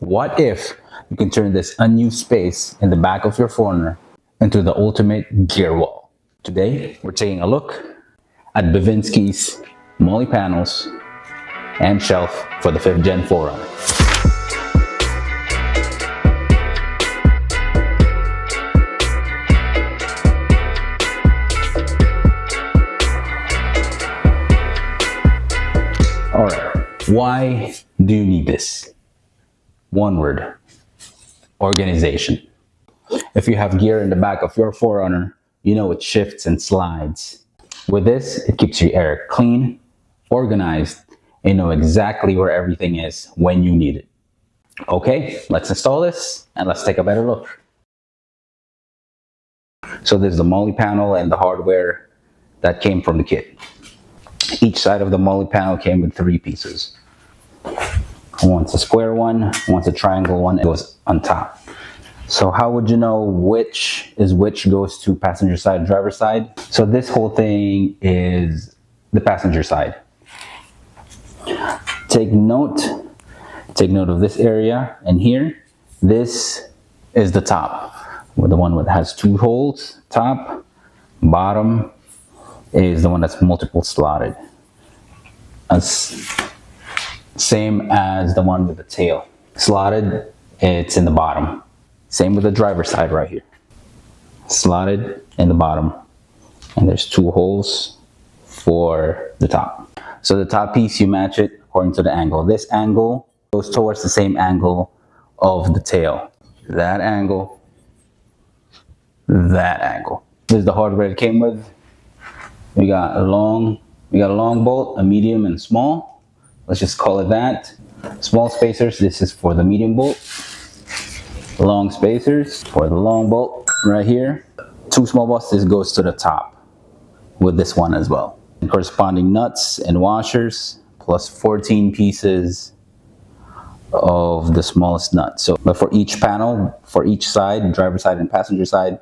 What if you can turn this unused space in the back of your 4Runner into the ultimate gear wall? Today, we're taking a look at Bevinsee's Molle panels and shelf for the 5th Gen 4Runner. Alright, why do you need this? One word: organization. If you have gear in the back of your 4Runner, you know it shifts and slides. With this, it keeps your air clean, organized, and you know exactly where everything is when you need it. Okay, let's install this and let's take a better look. So there's the Molle panel and the hardware that came from the kit. Each side of the Molle panel came with 3 pieces. One's a square one, one's a triangle one, it goes on top. So how would you know which goes to passenger side, driver side? So this whole thing is the passenger side. Take note of this area, and here, this is the top. The one that has 2 holes, top, bottom is the one that's multiple slotted. Same as the one with the tail. Slotted, it's in the bottom. Same with the driver's side right here. Slotted in the bottom. And there's 2 holes for the top. So the top piece, you match it according to the angle. This angle goes towards the same angle of the tail. That angle. That angle. This is the hardware it came with. We got a long bolt, a medium, and small. Let's just call it that. Small spacers, this is for the medium bolt. Long spacers for the long bolt right here. 2 small bolts, this goes to the top with this one as well. And corresponding nuts and washers, plus 14 pieces of the smallest nut. So, but for each panel, for each side, driver side and passenger side,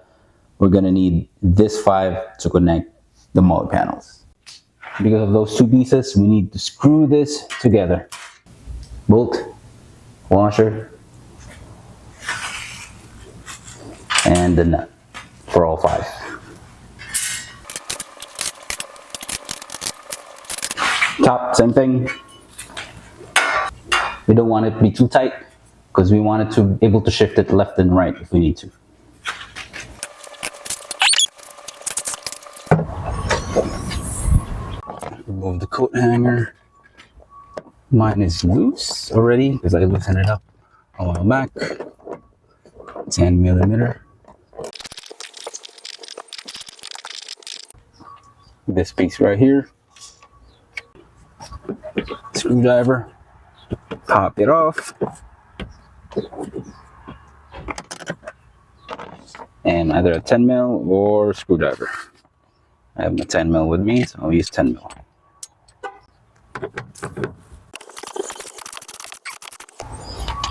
we're gonna need this 5 to connect the Molle panels. Because of those 2 pieces, we need to screw this together. Bolt, washer, and the nut for all 5. Top, same thing. We don't want it to be too tight because we want it to be able to shift it left and right if we need to. Remove the coat hanger. Mine is loose already because I loosened it up a while back. 10 millimeter. This piece right here. Screwdriver. Pop it off. And either a 10 mil or a screwdriver. I have my 10 mil with me, so I'll use 10 mil.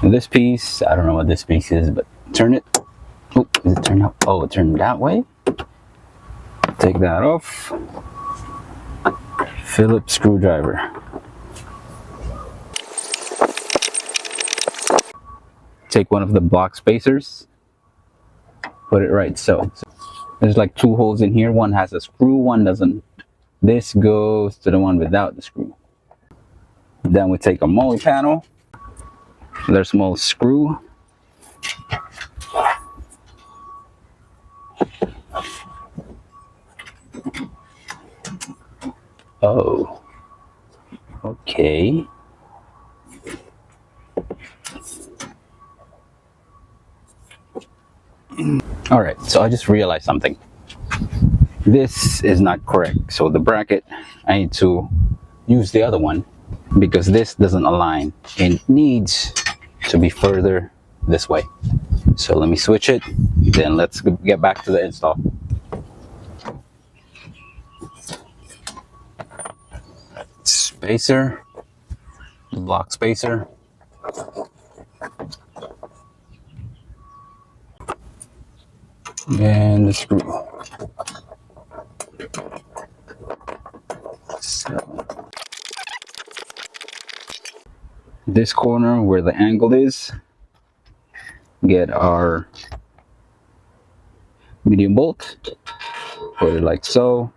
And this piece, I don't know what this piece is, but turn it. Oh, is it turned up? Oh, it turned that way. Take that off. Phillips screwdriver. Take one of the block spacers. Put it right so. There's like 2 holes in here. One has a screw, one doesn't. This goes to the one without the screw. Then we take a Molle panel. There's a small screw. Oh, okay. All right, so I just realized something. This is not correct. So the bracket, I need to use the other one because this doesn't align. It needs to be further this way. So let me switch it, then let's get back to the install. Spacer, block spacer. And the screw. So this corner where the angle is, get our medium bolt, put it like so,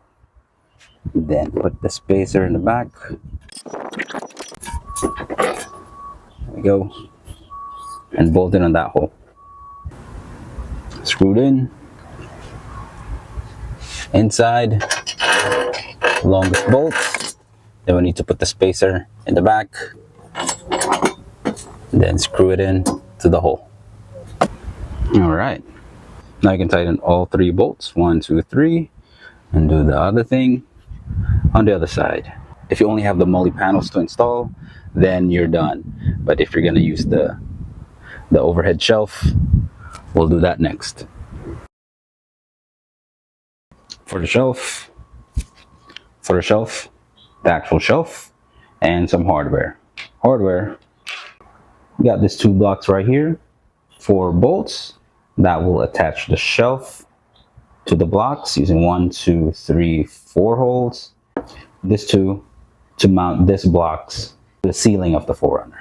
then put the spacer in the back. There we go, and bolt it on that hole. Screwed in, inside, longest bolt. Then we need to put the spacer in the back, then screw it in to the hole. All right, now you can tighten all 3 bolts, 1, 2, 3, and do the other thing on the other side. If you only have the Molle panels to install, then you're done. But if you're gonna use the overhead shelf, we'll do that next. For the shelf, the actual shelf, and some hardware. We got these 2 blocks right here, 4 bolts that will attach the shelf to the blocks using 1, 2, 3, 4 holes. This 2 to mount this blocks to the ceiling of the 4Runner.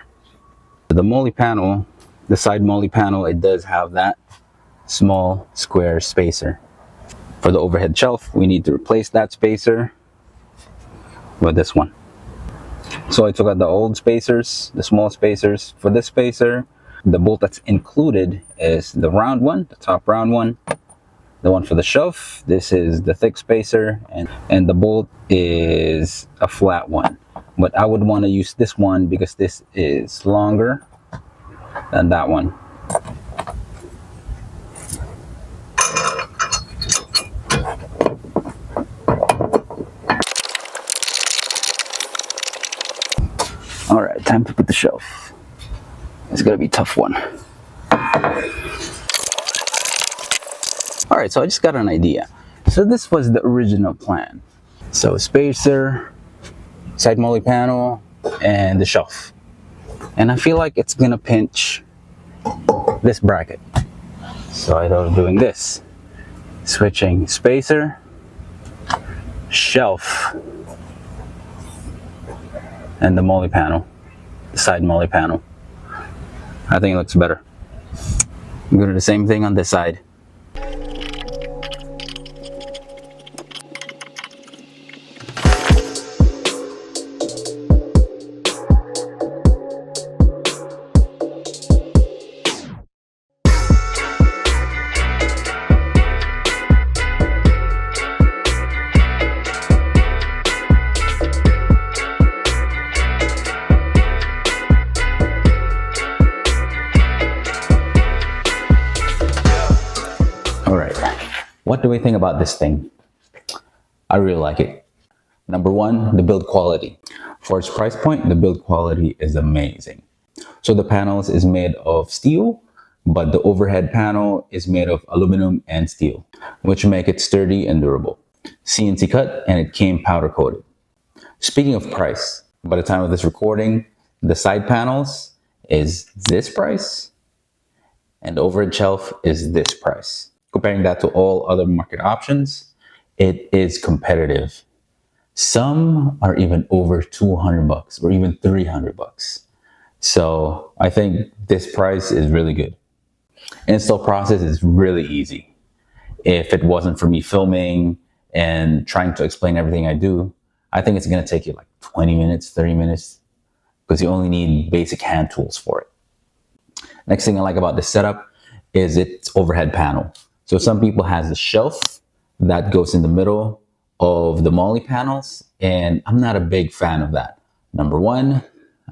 The Molle panel, the side Molle panel, it does have that small square spacer. For the overhead shelf, we need to replace that spacer with this one. So I took out the old spacers, the small spacers. For this spacer, the bolt that's included is the round one, the top round one. The one for the shelf, this is the thick spacer, and the bolt is a flat one. But I would want to use this one because this is longer than that one. All right, time to put the shelf. It's gonna be a tough one. All right, so I just got an idea. So this was the original plan. So spacer, side Molle panel, and the shelf. And I feel like it's gonna pinch this bracket. So I thought of doing this. Switching spacer, shelf, and the Molle panel, the side Molle panel. I think it looks better. I'm gonna do the same thing on this side. What do we think about this thing? I really like it. Number one, the build quality. For its price point, the build quality is amazing. So the panels is made of steel, but the overhead panel is made of aluminum and steel, which make it sturdy and durable. CNC cut, and it came powder coated. Speaking of price, by the time of this recording, the side panels is this price, and the overhead shelf is this price. Comparing that to all other market options, it is competitive. Some are even over 200 bucks or even 300 bucks. So I think this price is really good. Install process is really easy. If it wasn't for me filming and trying to explain everything I do, I think it's gonna take you like 20 minutes, 30 minutes, because you only need basic hand tools for it. Next thing I like about this setup is its overhead panel. So some people has a shelf that goes in the middle of the Molle panels, and I'm not a big fan of that. Number one,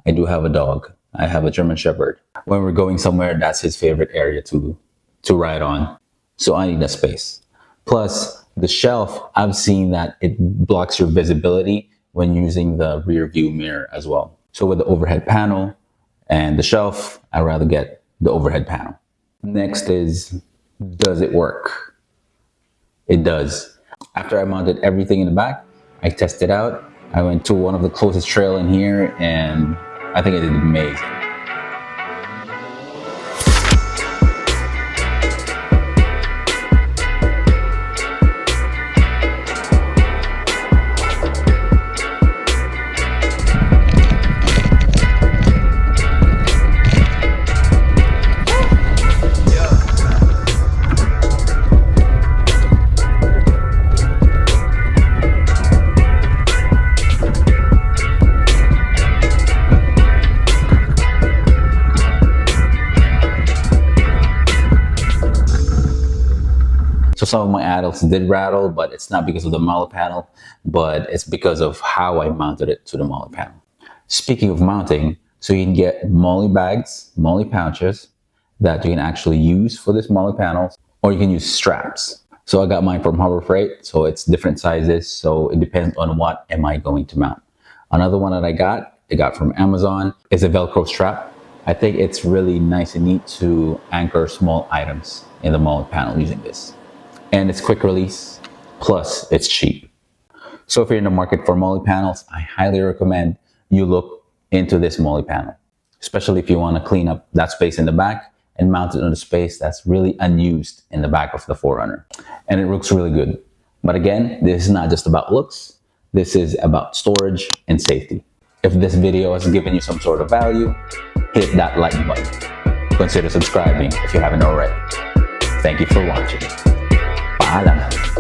I do have a dog. I have a German Shepherd. When we're going somewhere, that's his favorite area to ride on. So I need a space. Plus, the shelf, I've seen that it blocks your visibility when using the rear view mirror as well. So with the overhead panel and the shelf, I'd rather get the overhead panel. Next is, does it work? It does. After I mounted everything in the back, I tested out. I went to one of the closest trail in here, and I think it did amazing. So some of my adults did rattle, but it's not because of the Molle panel, but it's because of how I mounted it to the Molle panel. Speaking of mounting, so you can get Molle bags, Molle pouches that you can actually use for this Molle panel, or you can use straps. So I got mine from Harbor Freight, so it's different sizes, so it depends on what am I going to mount. Another one that I got from Amazon is a Velcro strap. I think it's really nice and neat to anchor small items in the Molle panel using this. And it's quick release, plus it's cheap. So if you're in the market for Molle panels, I highly recommend you look into this Molle panel, especially if you want to clean up that space in the back and mount it on the space that's really unused in the back of the 4Runner. And it looks really good. But again, this is not just about looks. This is about storage and safety. If this video has given you some sort of value, hit that like button. Consider subscribing if you haven't already. Thank you for watching. Paalam.